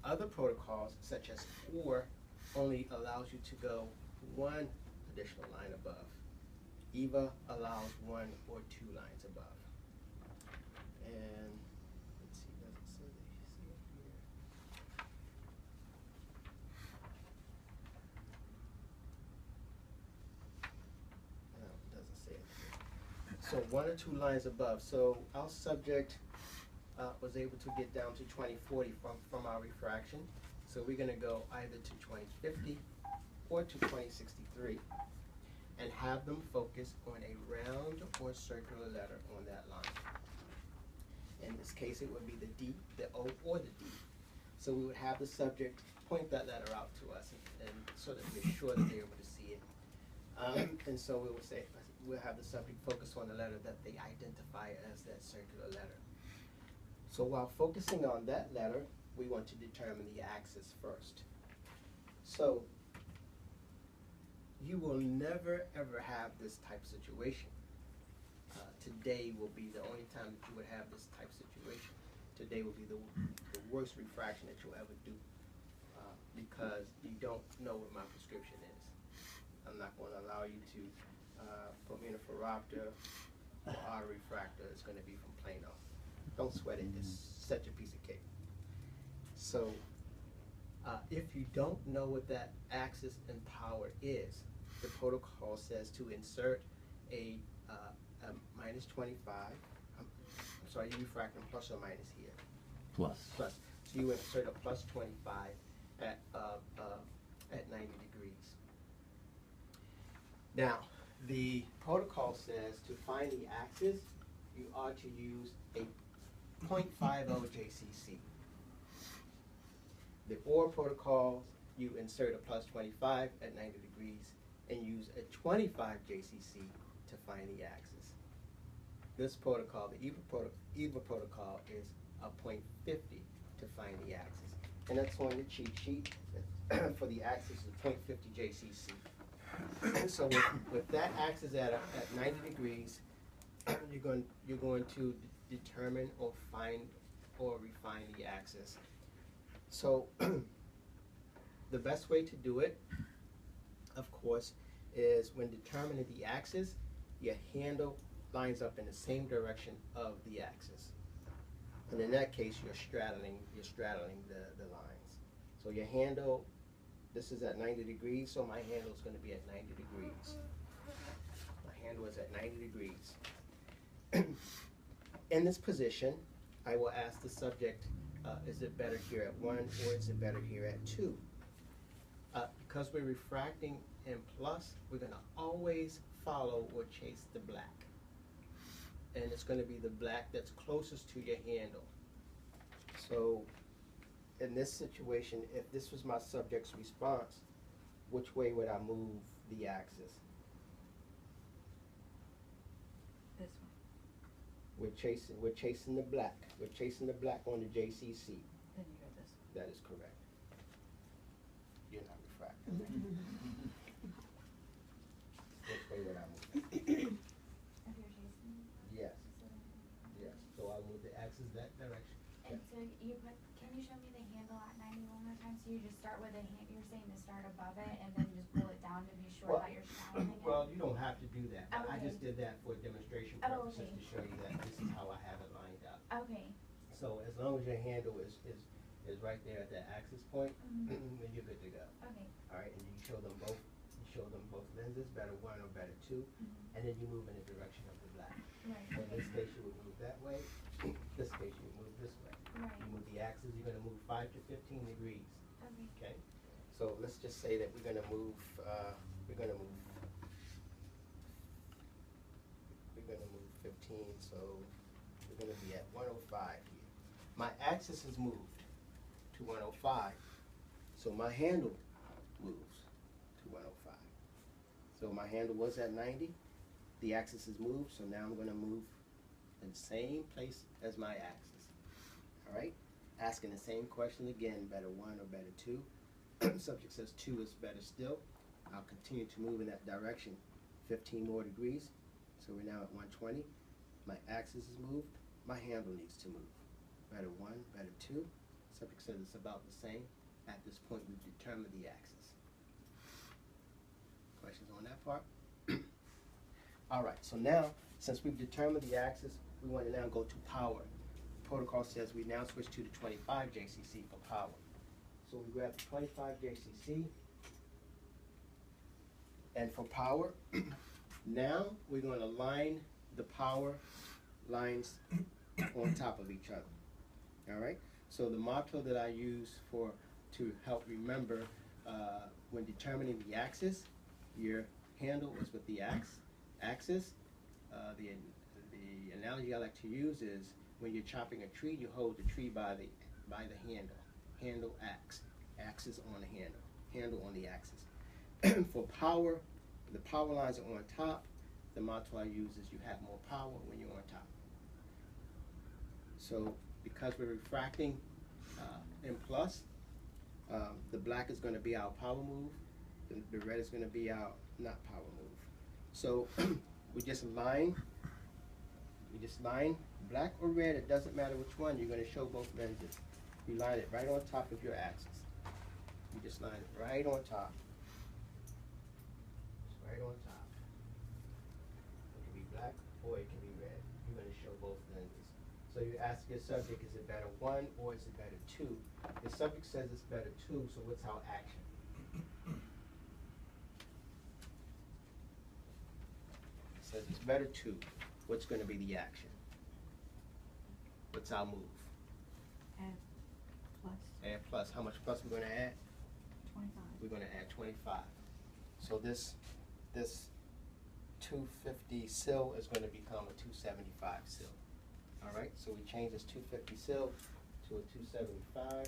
Other protocols, such as 4, only allows you to go 1 additional line above. EVA allows 1 or 2 lines above. And let's see, does it say it here? No, it doesn't say it here. So 1 or 2 lines above. So our subject was able to get down to 2040 from our refraction. So we're going to go either to 2050 or to 2063 and have them focus on a round or circular letter on that line. In this case, it would be the D, the O, or the D. So we would have the subject point that letter out to us and so that we're sure that they're able to see it. And so we would say, we'll have the subject focus on the letter that they identify as that circular letter. So while focusing on that letter, we want to determine the axis first. So you will never ever have this type of situation. Today will be the only time that you would have this type of situation. Today will be the worst refraction that you'll ever do because you don't know what my prescription is. I'm not going to allow you to put me in a phoropter or auto refractor. It's going to be from Plano. Don't sweat it. It's such a piece of cake. So if you don't know what that axis and power is, the protocol says to insert a minus 25. I'm sorry, you refracting plus or minus here? Plus. Plus. So you insert a plus 25 at 90 degrees. Now, the protocol says to find the axis, you ought to use a 0.50 JCC. The OR protocol, you insert a plus 25 at 90 degrees and use a 25 JCC to find the axis. This protocol, the EVA protocol, is a 0.50 to find the axis. And that's on the cheat sheet for the axis of 0.50 JCC. So with that axis at 90 degrees, you're going to determine or find or refine the axis. So the best way to do it, of course, is when determining the axis, your handle lines up in the same direction of the axis. And in that case, you're straddling the lines. So your handle, this is at 90 degrees, so my handle is going to be at 90 degrees. My handle is at 90 degrees. In this position, I will ask the subject, is it better here at 1 or is it better here at 2? Because we're refracting in plus, we're going to always follow or chase the black. And it's going to be the black that's closest to your handle. So in this situation, if this was my subject's response, which way would I move the axis? This one. We're chasing the black. We're chasing the black on the JCC. Then you go this way. That is correct. You're not refracting. Which way would I move? If you're chasing. Yes. Yes. So I'll move the axis that direction. And so you put, can you show me the handle at 90 one more time? So you just start with a hand, you're saying to start above it and then just pull it down to be sure that you're straddling it? Well, you don't have to do that. Okay. I just did that for demonstration purposes to show you that this is how I have it lined up. Okay. So as long as your handle is right there at that axis point, then you're good to go. Okay. All right, and you show them both. You show them both lenses, better 1 or better 2, and then you move in the direction of the black. Right. So in this case, you would move that way. This case, you would move this way. Right. You move the axis. You're going to move 5 to 15 degrees. Okay. Okay. So let's just say that we're going to move. We're going to move 15. So we're going to be at 105 here. My axis is moved to 105. So my handle moves to 105. So my handle was at 90. The axis is moved, so now I'm going to move in the same place as my axis. All right? Asking the same question again, better 1 or better 2. Subject says 2 is better still. I'll continue to move in that direction 15 more degrees. So we're now at 120. My axis is moved. My handle needs to move. Better 1, better 2. subject says it's about the same. At this point, we've determined the axis. Questions on that part? All right, so now, since we've determined the axis, we want to now go to power. Protocol says we now switch to the 25 JCC for power. So we grab the 25 JCC, and for power, now we're going to line the power lines on top of each other. All right. So the motto that I use to help remember when determining the axis, your handle is with the axis. The analogy I like to use is when you're chopping a tree, you hold the tree by the handle axis on the handle on the axis. For power, the power lines are on top. The motto I use is you have more power when you're on top. So because we're refracting in plus, the black is going to be our power move. The red is going to be our not power move. So we just line black or red. It doesn't matter which one. You're going to show both lenses. You line it right on top of your axis. You just line it right on top. It's right on top. It can be black or it can be red. You're going to show both lenses. So you ask your subject, is it better 1 or is it better 2? The subject says it's better 2, so what's our action? It says it's better 2. What's going to be the action? What's our move? Add plus Add plus. How much plus we're going to add? 25. We're going to add 25. So this 250 sill is going to become a 275 sill. All right, so we change this 250 sill to a 275.